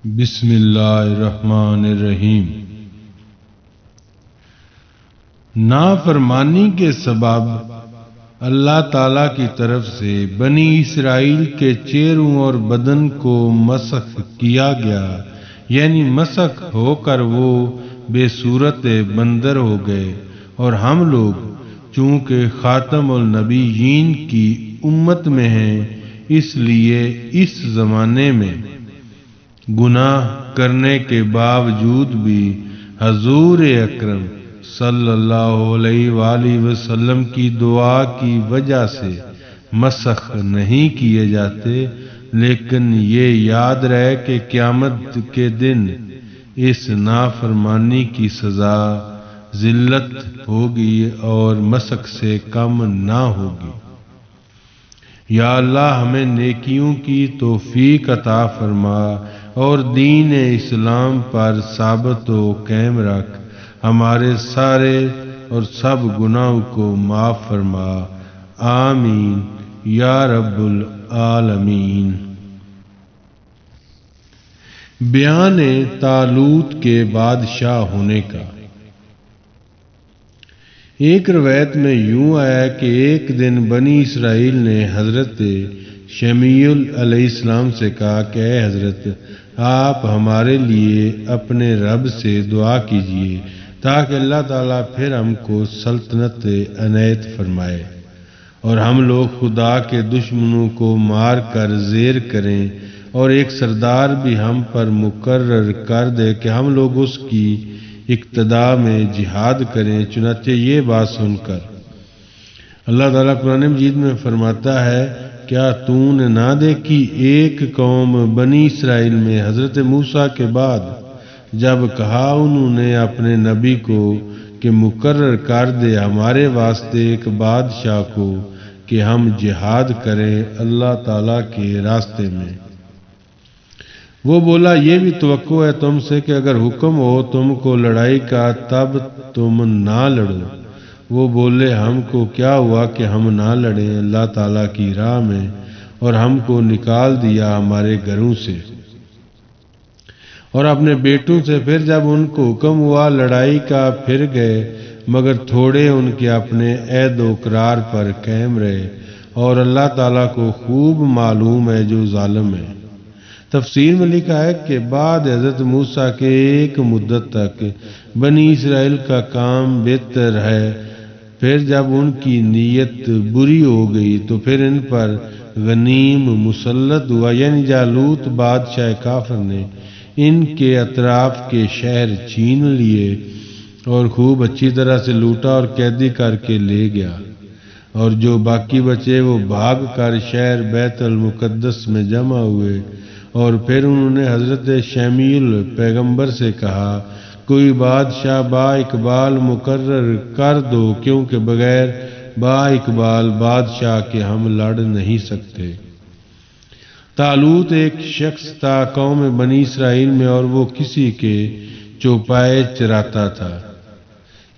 بسم اللہ الرحمن الرحیم۔ نافرمانی کے سبب اللہ تعالیٰ کی طرف سے بنی اسرائیل کے چہروں اور بدن کو مسخ کیا گیا، یعنی مسخ ہو کر وہ بے صورت بندر ہو گئے، اور ہم لوگ چونکہ خاتم النبیین کی امت میں ہیں، اس لیے اس زمانے میں گناہ کرنے کے باوجود بھی حضور اکرم صلی اللہ علیہ وآلہ وسلم کی دعا کی وجہ سے مسخ نہیں کیے جاتے، لیکن یہ یاد رہے کہ قیامت کے دن اس نافرمانی کی سزا ذلت ہوگی اور مسخ سے کم نہ ہوگی۔ یا اللہ ہمیں نیکیوں کی توفیق عطا فرما اور دین اسلام پر ثابت و قائم رکھ، ہمارے سارے اور سب گناہوں کو معاف فرما، آمین یا رب العالمین۔ بیان طالوت کے بادشاہ ہونے کا۔ ایک روایت میں یوں آیا کہ ایک دن بنی اسرائیل نے حضرت شمیعل علیہ السلام سے کہا کہ اے حضرت، آپ ہمارے لیے اپنے رب سے دعا کیجیے تاکہ اللہ تعالیٰ پھر ہم کو سلطنت عنایت فرمائے اور ہم لوگ خدا کے دشمنوں کو مار کر زیر کریں، اور ایک سردار بھی ہم پر مقرر کر دے کہ ہم لوگ اس کی اقتدا میں جہاد کریں۔ چنانچہ یہ بات سن کر اللہ تعالیٰ قرآن مجید میں فرماتا ہے، کیا تو نے نہ دیکھی ایک قوم بنی اسرائیل میں حضرت موسیٰ کے بعد جب کہا انہوں نے اپنے نبی کو کہ مقرر کر دے ہمارے واسطے ایک بادشاہ کو کہ ہم جہاد کریں اللہ تعالیٰ کے راستے میں۔ وہ بولا، یہ بھی توقع ہے تم سے کہ اگر حکم ہو تم کو لڑائی کا تب تم نہ لڑو۔ وہ بولے، ہم کو کیا ہوا کہ ہم نہ لڑیں اللہ تعالیٰ کی راہ میں، اور ہم کو نکال دیا ہمارے گھروں سے اور اپنے بیٹوں سے۔ پھر جب ان کو حکم ہوا لڑائی کا پھر گئے، مگر تھوڑے ان کے اپنے عہد و قرار پر قائم رہے، اور اللہ تعالیٰ کو خوب معلوم ہے جو ظالم ہے۔ تفسیر میں لکھا ہے کہ بعد حضرت موسیٰ کے ایک مدت تک بنی اسرائیل کا کام بہتر ہے، پھر جب ان کی نیت بری ہو گئی تو پھر ان پر غنیم مسلط ہوا، یعنی جالوت بادشاہ کافر نے ان کے اطراف کے شہر چھین لیے اور خوب اچھی طرح سے لوٹا اور قیدی کر کے لے گیا، اور جو باقی بچے وہ بھاگ کر شہر بیت المقدس میں جمع ہوئے، اور پھر انہوں نے حضرت شمیعل پیغمبر سے کہا، کوئی بادشاہ با اقبال مقرر کر دو، کیونکہ بغیر با اقبال بادشاہ کے ہم لڑ نہیں سکتے۔ طالوت ایک شخص تھا قوم بنی اسرائیل میں، اور وہ کسی کے چوپائے چراتا تھا۔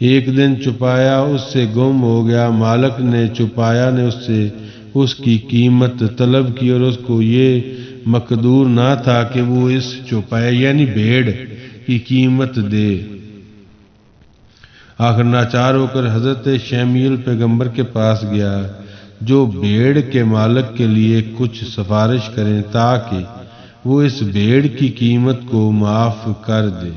ایک دن چوپایا اس سے گم ہو گیا، مالک نے چوپایا نے اس سے اس کی قیمت طلب کی، اور اس کو یہ مقدور نہ تھا کہ وہ اس چوپائے یعنی بھیڑ کی قیمت دے۔ آخر ناچار ہو کر حضرت شمیعل پیغمبر کے پاس گیا جو بھیڑ کے مالک کے لیے کچھ سفارش کریں تاکہ وہ اس بھیڑ کی قیمت کو معاف کر دے۔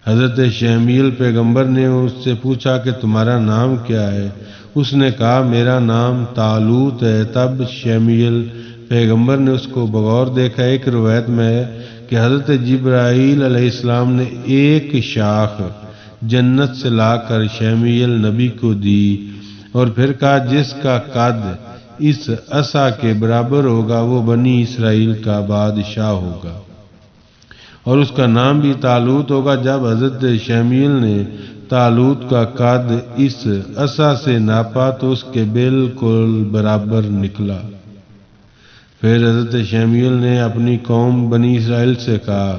حضرت شمیعل پیغمبر نے اس سے پوچھا کہ تمہارا نام کیا ہے؟ اس نے کہا، میرا نام طالوت ہے۔ تب شمیعل پیغمبر نے اس کو بغور دیکھا۔ ایک روایت میں ہے کہ حضرت جبرائیل علیہ السلام نے ایک شاخ جنت سے لا کر شمیعل نبی کو دی اور پھر کہا، جس کا قد اس عصا کے برابر ہوگا وہ بنی اسرائیل کا بادشاہ ہوگا، اور اس کا نام بھی طالوت ہوگا۔ جب حضرت شمیعل نے طالوت کا قد اس عصا سے ناپا تو اس کے بالکل برابر نکلا۔ پھر حضرت شمیعل نے اپنی قوم بنی اسرائیل سے کہا،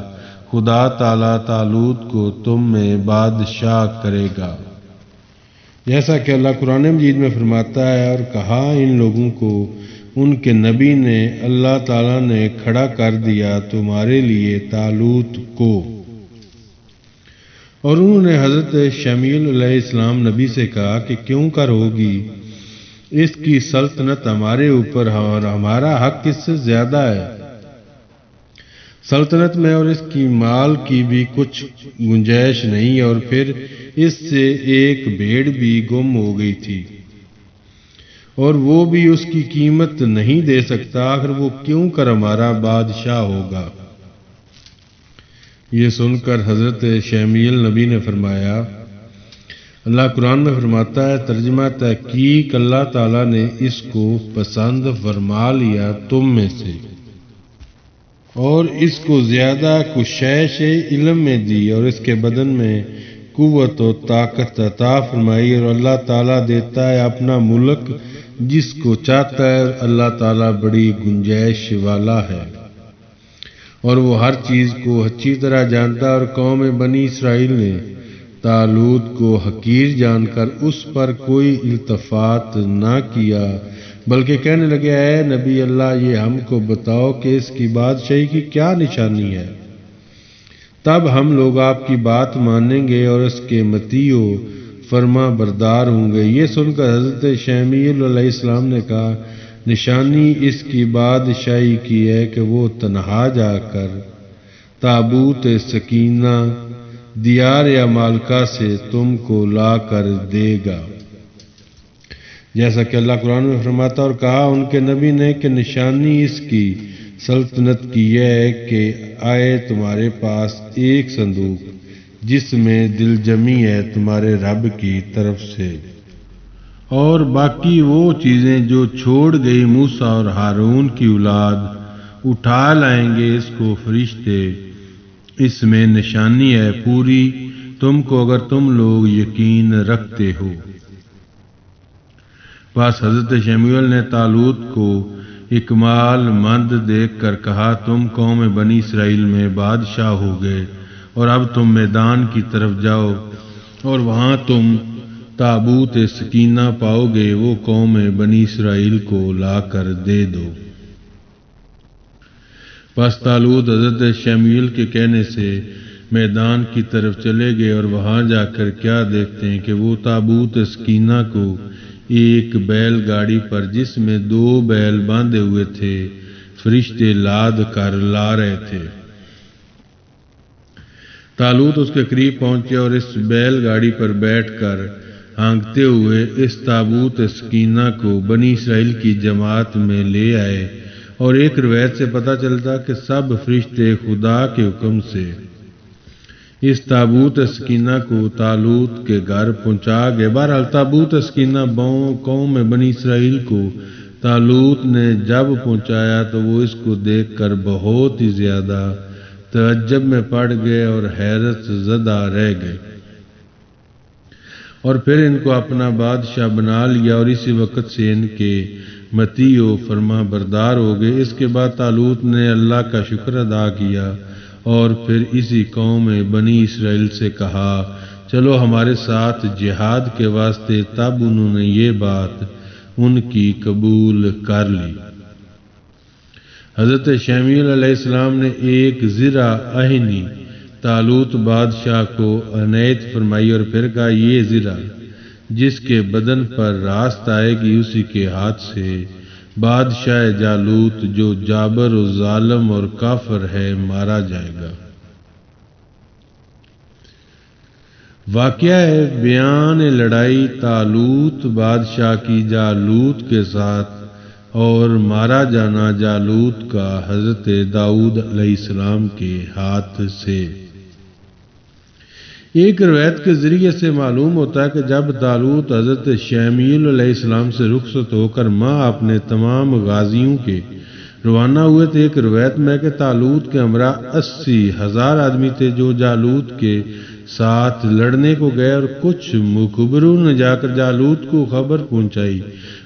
خدا تعالیٰ طالوت کو تم میں بادشاہ کرے گا، جیسا کہ اللہ قرآن مجید میں فرماتا ہے، اور کہا ان لوگوں کو ان کے نبی نے اللہ تعالیٰ نے کھڑا کر دیا تمہارے لیے طالوت کو۔ اور انہوں نے حضرت شمیل علیہ السلام نبی سے کہا کہ کیوں کر ہوگی، اس کی سلطنت ہمارے اوپر ہے اور ہمارا حق اس سے زیادہ ہے۔ سلطنت میں اور اس کی مال کی بھی کچھ گنجائش نہیں، اور پھر اس سے ایک بھیڑ بھی گم ہو گئی تھی اور وہ بھی اس کی قیمت نہیں دے سکتا، آخر وہ کیوں کر ہمارا بادشاہ ہوگا۔ یہ سن کر حضرت شمیل نبی نے فرمایا، اللہ قرآن میں فرماتا ہے، ترجمہ تحقیق اللہ تعالیٰ نے اس کو پسند فرما لیا تم میں سے، اور اس کو زیادہ کشش علم میں دی، اور اس کے بدن میں قوت و طاقت عطا فرمائی، اور اللہ تعالیٰ دیتا ہے اپنا ملک جس کو چاہتا ہے، اللہ تعالیٰ بڑی گنجائش والا ہے اور وہ ہر چیز کو اچھی طرح جانتا ہے۔ اور قوم بنی اسرائیل نے طالوت کو حقیر جان کر اس پر کوئی التفات نہ کیا، بلکہ کہنے لگے، اے نبی اللہ، یہ ہم کو بتاؤ کہ اس کی بادشاہی کی کیا نشانی ہے، تب ہم لوگ آپ کی بات مانیں گے اور اس کے مطیع و فرما بردار ہوں گے۔ یہ سن کر حضرت شمیل علیہ السلام نے کہا، نشانی اس کی بادشاہی کی ہے کہ وہ تنہا جا کر تابوت سکینہ دیار یا مالکہ سے تم کو لا کر دے گا، جیسا کہ اللہ قرآن میں فرماتا، اور کہا ان کے نبی نے کہ نشانی اس کی سلطنت کی یہ ہے کہ آئے تمہارے پاس ایک صندوق جس میں دل جمی ہے تمہارے رب کی طرف سے، اور باقی وہ چیزیں جو چھوڑ گئی موسیٰ اور ہارون کی اولاد اٹھا لائیں گے اس کو فرشتے، اس میں نشانی ہے پوری تم کو اگر تم لوگ یقین رکھتے ہو۔ بس حضرت شمیل نے طالوت کو اکمال مند دیکھ کر کہا، تم قوم بنی اسرائیل میں بادشاہ ہو گئے، اور اب تم میدان کی طرف جاؤ اور وہاں تم تابوت سکینہ پاؤ گے، وہ قوم بنی اسرائیل کو لا کر دے دو۔ پس طالوت حضرت شمیل کے کہنے سے میدان کی طرف چلے گئے، اور وہاں جا کر کیا دیکھتے ہیں کہ وہ تابوت سکینہ کو ایک بیل گاڑی پر جس میں 2 بیل باندھے ہوئے تھے فرشتے لاد کر لا رہے تھے۔ طالوت اس کے قریب پہنچے اور اس بیل گاڑی پر بیٹھ کر ہانکتے ہوئے اس تابوت سکینہ کو بنی اسرائیل کی جماعت میں لے آئے، اور ایک روایت سے پتہ چلتا کہ سب فرشتے خدا کے حکم سے اس تابوت سکینہ کو طالوت کے گھر پہنچا گئے۔ بہرحال تابوت سکینہ قوم بنی اسرائیل کو طالوت نے جب پہنچایا تو وہ اس کو دیکھ کر بہت ہی زیادہ تعجب میں پڑ گئے اور حیرت زدہ رہ گئے، اور پھر ان کو اپنا بادشاہ بنا لیا، اور اسی وقت سے ان کے مطیع و فرما بردار ہو گئے۔ اس کے بعد طالوت نے اللہ کا شکر ادا کیا اور پھر اسی قوم بنی اسرائیل سے کہا، چلو ہمارے ساتھ جہاد کے واسطے، تب انہوں نے یہ بات ان کی قبول کر لی۔ حضرت شمیل علیہ السلام نے ایک زرہ اہنی طالوت بادشاہ کو عنایت فرمائی، اور پھر کہا، یہ زرہ جس کے بدن پر راست آئے گی اسی کے ہاتھ سے بادشاہ جالوت جو جابر و ظالم اور کافر ہے مارا جائے گا۔ واقعہ ہے بیان لڑائی طالوت بادشاہ کی جالوت کے ساتھ اور مارا جانا جالوت کا حضرت داؤد علیہ السلام کے ہاتھ سے۔ ایک روایت کے ذریعے سے معلوم ہوتا ہے کہ جب طالوت حضرت شمیل علیہ السلام سے رخصت ہو کر اپنے تمام غازیوں کے روانہ ہوئے تھے، ایک روایت میں کہ طالوت کے ہمراہ 80,000 آدمی تھے جو جالوت کے ساتھ لڑنے کو گئے، اور کچھ مخبروں نے جا کر جالوت کو خبر پہنچائی۔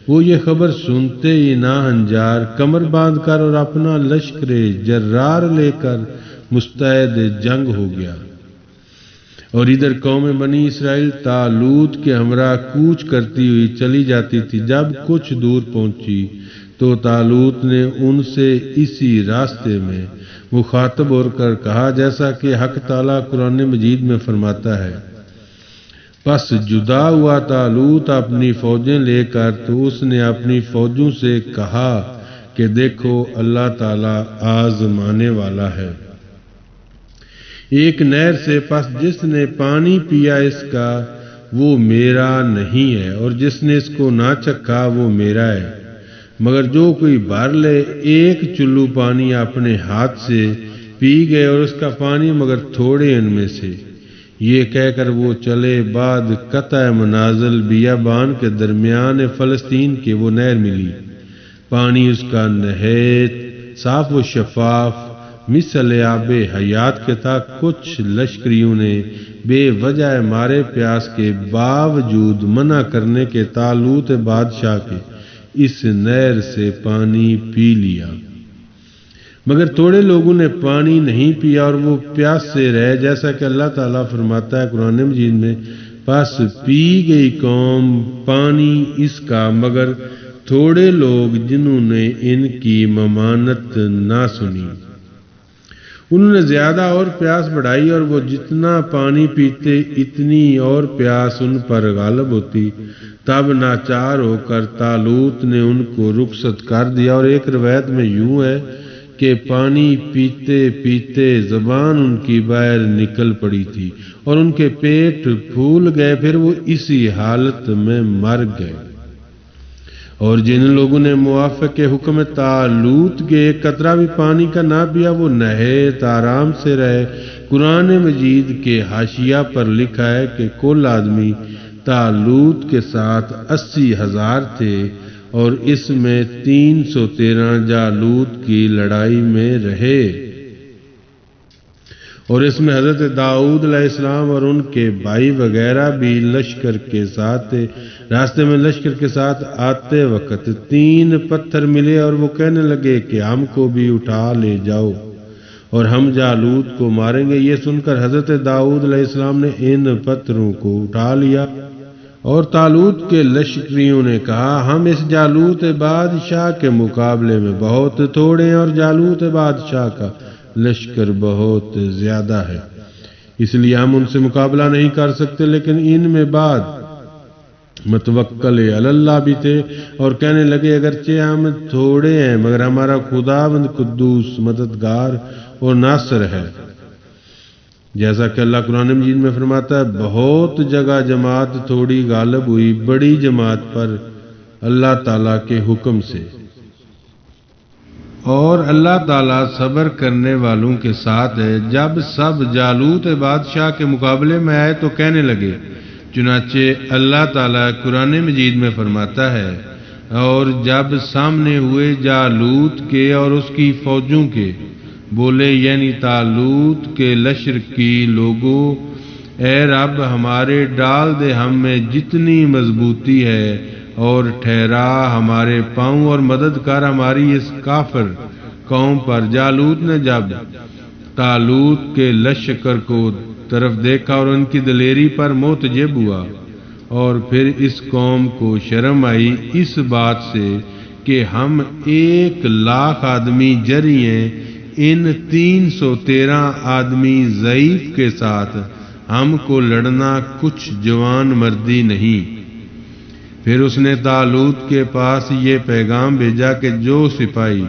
وہ یہ خبر سنتے ہی ناہنجار کمر باندھ کر اور اپنا لشکر جرار لے کر مستعد جنگ ہو گیا، اور ادھر قوم بنی اسرائیل طالوت کے ہمراہ کوچ کرتی ہوئی چلی جاتی تھی۔ جب کچھ دور پہنچی تو طالوت نے ان سے اسی راستے میں مخاطب ہو کر کہا جیسا کہ حق تعالیٰ قرآن مجید میں فرماتا ہے، پس جدا ہوا طالوت اپنی فوجیں لے کر تو اس نے اپنی فوجوں سے کہا کہ دیکھو اللہ تعالیٰ آزمانے والا ہے ایک نہر سے، پس جس نے پانی پیا اس کا وہ میرا نہیں ہے، اور جس نے اس کو نہ چکھا وہ میرا ہے، مگر جو کوئی بھر لے ایک چلو پانی اپنے ہاتھ سے پی گئے، اور اس کا پانی مگر تھوڑے ان میں سے۔ یہ کہہ کر وہ چلے، بعد قطع منازل بیابان کے درمیان فلسطین کے وہ نہر ملی، پانی اس کا نہایت صاف و شفاف مثل آب حیات کے تھا۔ کچھ لشکریوں نے بے وجہ مارے پیاس کے باوجود منع کرنے کے طالوت بادشاہ کے اس نہر سے پانی پی لیا، مگر تھوڑے لوگوں نے پانی نہیں پیا اور وہ پیاس سے رہے، جیسا کہ اللہ تعالیٰ فرماتا ہے قرآن مجید میں، پس پی گئی قوم پانی اس کا، مگر تھوڑے لوگ جنہوں نے ان کی ممانت نہ سنی، انہوں نے زیادہ اور پیاس بڑھائی، اور وہ جتنا پانی پیتے اتنی اور پیاس ان پر غالب ہوتی۔ تب ناچار ہو کر طالوت نے ان کو رخصت کر دیا، اور ایک روایت میں یوں ہے کہ پانی پیتے پیتے زبان ان کی باہر نکل پڑی تھی اور ان کے پیٹ پھول گئے، پھر وہ اسی حالت میں مر گئے۔ اور جن لوگوں نے موافق حکم طالوت کے ایک قطرہ بھی پانی کا نہ پیا وہ نہایت آرام سے رہے۔ قرآن مجید کے حاشیہ پر لکھا ہے کہ کل آدمی طالوت کے ساتھ 80,000 تھے، اور اس میں 313 جالوت کی لڑائی میں رہے، اور اس میں حضرت داؤد علیہ السلام اور ان کے بھائی وغیرہ بھی لشکر کے ساتھ تھے۔ راستے میں لشکر کے ساتھ آتے وقت 3 پتھر ملے، اور وہ کہنے لگے کہ ہم کو بھی اٹھا لے جاؤ اور ہم جالوت کو ماریں گے۔ یہ سن کر حضرت داؤد علیہ السلام نے ان پتھروں کو اٹھا لیا، اور طالوت کے لشکریوں نے کہا ہم اس جالوت بادشاہ کے مقابلے میں بہت تھوڑے ہیں، اور جالوت بادشاہ کا لشکر بہت زیادہ ہے، اس لیے ہم ان سے مقابلہ نہیں کر سکتے۔ لیکن ان میں بعد متوکل علی اللہ بھی تھے، اور کہنے لگے اگرچہ ہم تھوڑے ہیں مگر ہمارا خداوند قدوس مددگار اور ناصر ہے، جیسا کہ اللہ قرآن مجید میں فرماتا ہے، بہت جگہ جماعت تھوڑی غالب ہوئی بڑی جماعت پر اللہ تعالیٰ کے حکم سے، اور اللہ تعالیٰ صبر کرنے والوں کے ساتھ ہے۔ جب سب جالوت بادشاہ کے مقابلے میں آئے تو کہنے لگے، چنانچہ اللہ تعالیٰ قرآن مجید میں فرماتا ہے، اور جب سامنے ہوئے جالوت کے اور اس کی فوجوں کے، بولے یعنی طالوت کے لشکر کی لوگوں، اے رب ہمارے ڈال دے ہم میں جتنی مضبوطی ہے، اور ٹھہرا ہمارے پاؤں، اور مدد کر ہماری اس کافر قوم پر۔ جالوت نے جب طالوت کے لشکر کو طرف دیکھا اور ان کی دلیری پر معتجب ہوا، اور پھر اس قوم کو شرم آئی اس بات سے کہ ہم 1,00,000 آدمی جری ہیں، ان 313 آدمی ضعیف کے ساتھ ہم کو لڑنا کچھ جوان مردی نہیں۔ پھر اس نے طالوت کے پاس یہ پیغام بھیجا کہ جو سپاہی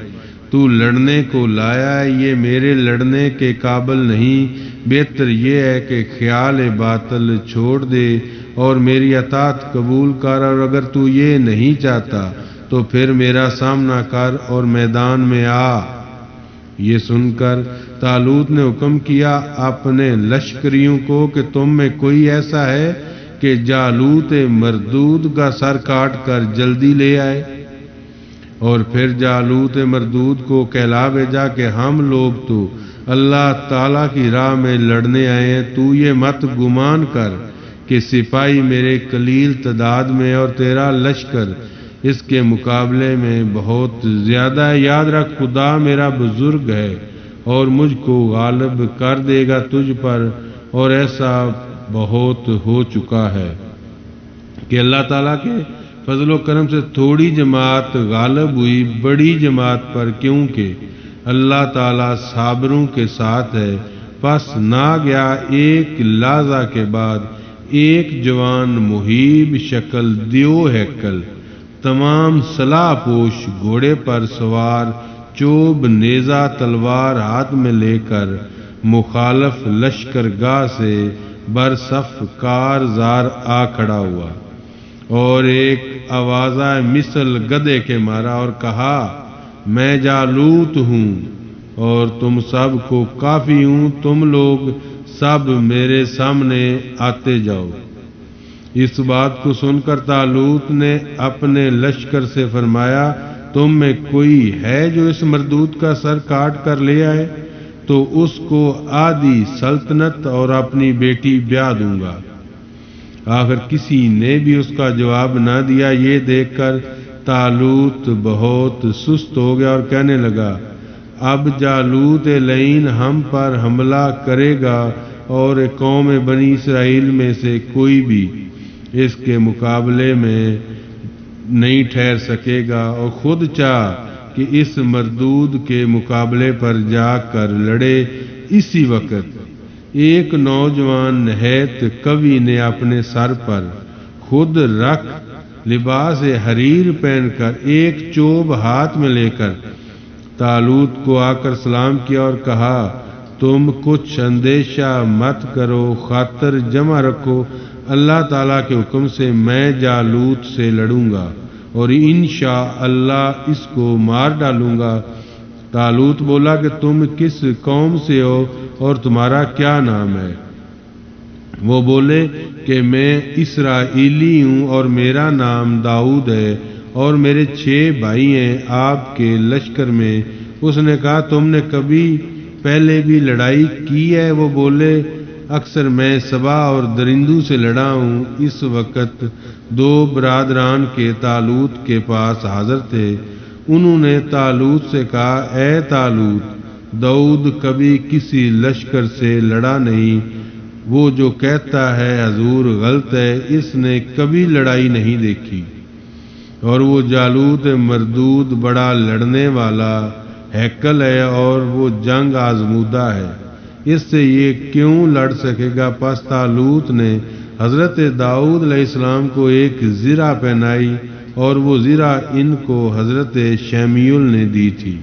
تو لڑنے کو لایا ہے یہ میرے لڑنے کے قابل نہیں، بہتر یہ ہے کہ خیال باطل چھوڑ دے اور میری اطاعت قبول کر، اور اگر تو یہ نہیں چاہتا تو پھر میرا سامنا کر اور میدان میں آ۔ یہ سن کر طالوت نے حکم کیا اپنے لشکریوں کو کہ تم میں کوئی ایسا ہے کہ جالوت مردود کا سر کاٹ کر جلدی لے آئے، اور پھر جالوت مردود کو کہلا بھیجا کہ ہم لوگ تو اللہ تعالیٰ کی راہ میں لڑنے آئے ہیں، تو یہ مت گمان کر کہ سپاہی میرے قلیل تعداد میں اور تیرا لشکر اس کے مقابلے میں بہت زیادہ ہے۔ یاد رکھ خدا میرا بزرگ ہے اور مجھ کو غالب کر دے گا تجھ پر، اور ایسا بہت ہو چکا ہے کہ اللہ تعالیٰ کے فضل و کرم سے تھوڑی جماعت غالب ہوئی بڑی جماعت پر، کیونکہ اللہ تعالیٰ صابروں کے ساتھ ہے۔ پس نہ گیا ایک لحظہ کے بعد ایک جوان مہیب شکل دیو ہیکل، تمام سلاح پوش، گھوڑے پر سوار، چوب نیزہ تلوار ہاتھ میں لے کر مخالف لشکرگاہ سے برصف کارزار آ کھڑا ہوا، اور ایک آوازہ مثل گدے کے مارا اور کہا، میں جالوت ہوں اور تم سب کو کافی ہوں، تم لوگ سب میرے سامنے آتے جاؤ۔ اس بات کو سن کر طالوت نے اپنے لشکر سے فرمایا، تم میں کوئی ہے جو اس مردود کا سر کاٹ کر لے آئے تو اس کو آدھی سلطنت اور اپنی بیٹی بیاہ دوں گا۔ آخر کسی نے بھی اس کا جواب نہ دیا۔ یہ دیکھ کر طالوت بہت سست ہو گیا اور کہنے لگا، اب جالوت لعین ہم پر حملہ کرے گا اور قوم بنی اسرائیل میں سے کوئی بھی اس کے مقابلے میں نہیں ٹھہر سکے گا، اور خود چاہ کہ اس مردود کے مقابلے پر جا کر لڑے۔ اسی وقت ایک نوجوان نہایت قوی نے اپنے سر پر خود رکھ لباس حریر پہن کر ایک چوب ہاتھ میں لے کر طالوت کو آ کر سلام کیا اور کہا، تم کچھ اندیشہ مت کرو، خاطر جمع رکھو، اللہ تعالیٰ کے حکم سے میں جالوت سے لڑوں گا اور انشاءاللہ اس کو مار ڈالوں گا۔ طالوت بولا کہ تم کس قوم سے ہو اور تمہارا کیا نام ہے؟ وہ بولے کہ میں اسرائیلی ہوں اور میرا نام داؤد ہے اور میرے 6 بھائی ہیں آپ کے لشکر میں۔ اس نے کہا، تم نے کبھی پہلے بھی لڑائی کی ہے؟ وہ بولے، اکثر میں سبا اور درندوں سے لڑا ہوں۔ اس وقت 2 برادران کے طالوت کے پاس حاضر تھے۔ انہوں نے طالوت سے کہا، اے طالوت، داؤد کبھی کسی لشکر سے لڑا نہیں، وہ جو کہتا ہے حضور غلط ہے، اس نے کبھی لڑائی نہیں دیکھی، اور وہ جالوت مردود بڑا لڑنے والا ہیکل ہے اور وہ جنگ آزمودہ ہے، اس سے یہ کیوں لڑ سکے گا؟ پس طالوت نے حضرت داؤد علیہ السلام کو ایک زرہ پہنائی، اور وہ زرہ ان کو حضرت شمیول نے دی تھی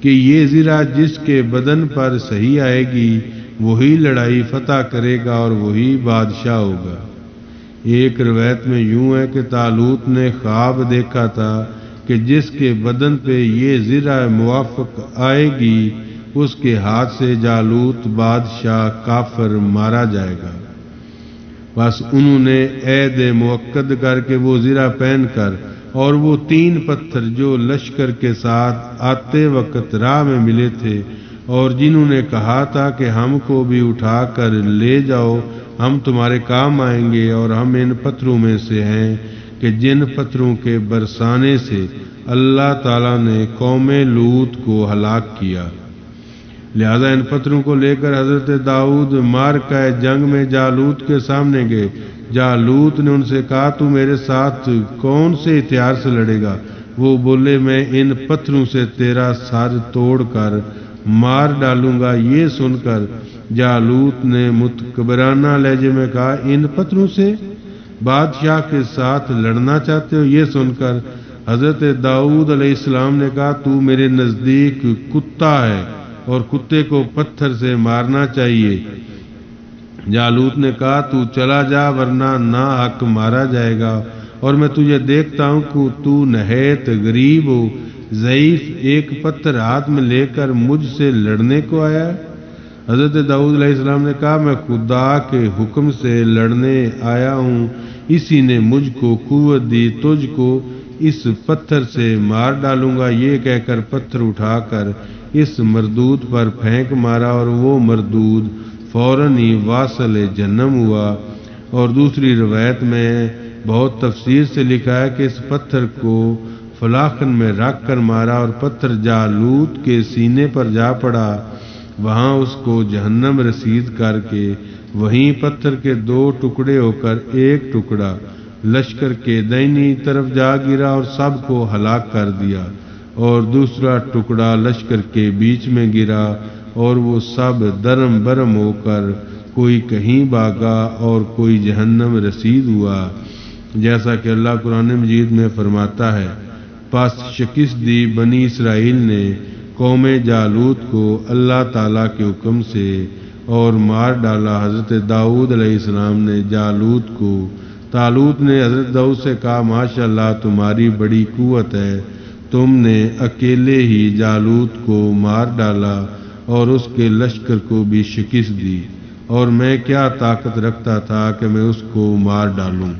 کہ یہ زرہ جس کے بدن پر صحیح آئے گی وہی لڑائی فتح کرے گا اور وہی بادشاہ ہوگا۔ ایک روایت میں یوں ہے کہ طالوت نے خواب دیکھا تھا کہ جس کے بدن پہ یہ زرہ موافق آئے گی اس کے ہاتھ سے جالوت بادشاہ کافر مارا جائے گا۔ بس انہوں نے عہد موقد کر کے وہ زرہ پہن کر اور وہ 3 پتھر جو لشکر کے ساتھ آتے وقت راہ میں ملے تھے اور جنہوں نے کہا تھا کہ ہم کو بھی اٹھا کر لے جاؤ، ہم تمہارے کام آئیں گے، اور ہم ان پتھروں میں سے ہیں کہ جن پتھروں کے برسانے سے اللہ تعالیٰ نے قوم لوط کو ہلاک کیا، لہذا ان پتھروں کو لے کر حضرت داؤد معرکہ جنگ میں جالوت کے سامنے گئے۔ جالوت نے ان سے کہا، تو میرے ساتھ کون سے ہتھیار سے لڑے گا؟ وہ بولے، میں ان پتھروں سے تیرا سر توڑ کر مار ڈالوں گا۔ یہ سن کر جالوت نے متکبرانہ لہجے میں کہا، ان پتھروں سے بادشاہ کے ساتھ لڑنا چاہتے ہو؟ یہ سن کر حضرت داؤد علیہ السلام نے کہا، تو میرے نزدیک کتا ہے اور کتے کو پتھر سے مارنا چاہیے۔ جالوت نے کہا، تو چلا جا ورنہ ناحق مارا جائے گا، اور میں تجھے دیکھتا ہوں کہ تو نہایت غریب ہو، ضعیف، ایک پتھر ہاتھ میں لے کر مجھ سے لڑنے کو آیا ہے۔ حضرت داؤد علیہ السلام نے کہا، میں خدا کے حکم سے لڑنے آیا ہوں، اسی نے مجھ کو قوت دی، تجھ کو اس پتھر سے مار ڈالوں گا۔ یہ کہہ کر پتھر اٹھا کر اس مردود پر پھینک مارا اور وہ مردود فوراً ہی واصل جہنم ہوا۔ اور دوسری روایت میں بہت تفصیل سے لکھا ہے کہ اس پتھر کو فلاخن میں رکھ کر مارا اور پتھر جالوت کے سینے پر جا پڑا، وہاں اس کو جہنم رسید کر کے وہیں پتھر کے 2 ٹکڑے ہو کر ایک ٹکڑا لشکر کے دائنی طرف جا گرا اور سب کو ہلاک کر دیا، اور دوسرا ٹکڑا لشکر کے بیچ میں گرا اور وہ سب درم برم ہو کر کوئی کہیں بھاگا اور کوئی جہنم رسید ہوا، جیسا کہ اللہ قرآن مجید میں فرماتا ہے۔ پس شکست دی بنی اسرائیل نے قوم جالوت کو اللہ تعالیٰ کے حکم سے اور مار ڈالا۔ حضرت داؤد علیہ السلام نے جالوت کو، طالوت نے حضرت داؤد سے کہا، ماشاءاللہ تمہاری بڑی قوت ہے، تم نے اکیلے ہی جالوت کو مار ڈالا اور اس کے لشکر کو بھی شکست دی، اور میں کیا طاقت رکھتا تھا کہ میں اس کو مار ڈالوں۔